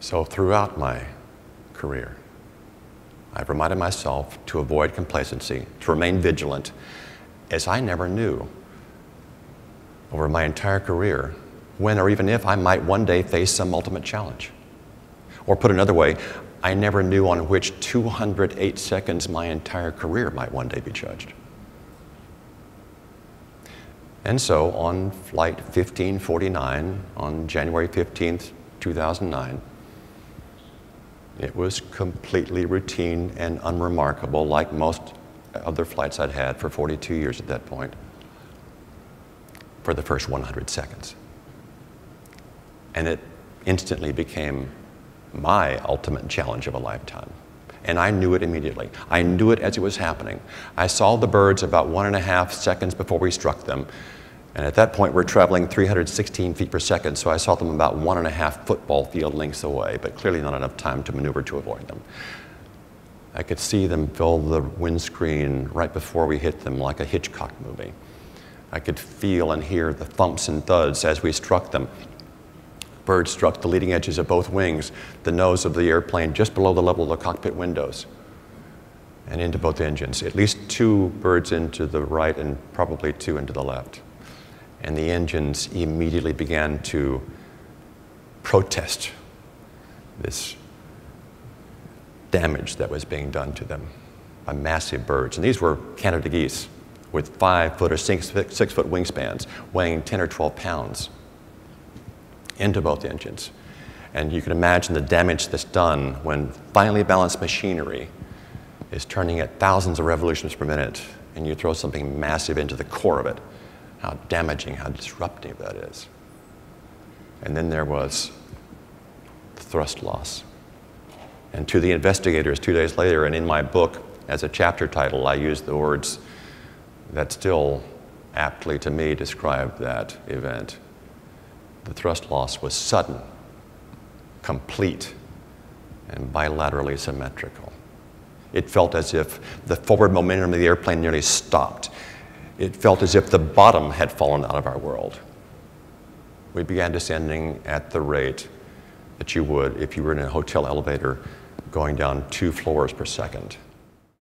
So throughout my career, I've reminded myself to avoid complacency, to remain vigilant, as I never knew over my entire career when or even if I might one day face some ultimate challenge. Or put another way, I never knew on which 208 seconds my entire career might one day be judged. And so on flight 1549 on January 15th, 2009, it was completely routine and unremarkable, like most other flights I'd had for 42 years at that point, for the first 100 seconds. And it instantly became my ultimate challenge of a lifetime. And I knew it immediately. I knew it as it was happening. I saw the birds about 1.5 seconds before we struck them. And at that point, we're traveling 316 feet per second, so I saw them about 1.5 football field lengths away, but clearly not enough time to maneuver to avoid them. I could see them fill the windscreen right before we hit them, like a Hitchcock movie. I could feel and hear the thumps and thuds as we struck them. Birds struck the leading edges of both wings, the nose of the airplane just below the level of the cockpit windows, and into both engines. At least 2 birds into the right and probably 2 into the left. And the engines immediately began to protest this damage that was being done to them by massive birds. And these were Canada geese with 5-foot or 6-foot wingspans, weighing 10 or 12 pounds into both engines. And you can imagine the damage that's done when finely balanced machinery is turning at thousands of revolutions per minute, and you throw something massive into the core of it. How damaging, how disruptive that is. And then there was the thrust loss. And to the investigators 2 days later, and in my book, as a chapter title, I used the words that still aptly to me describe that event. The thrust loss was sudden, complete, and bilaterally symmetrical. It felt as if the forward momentum of the airplane nearly stopped. It felt as if the bottom had fallen out of our world. We began descending at the rate that you would if you were in a hotel elevator going down 2 floors per second.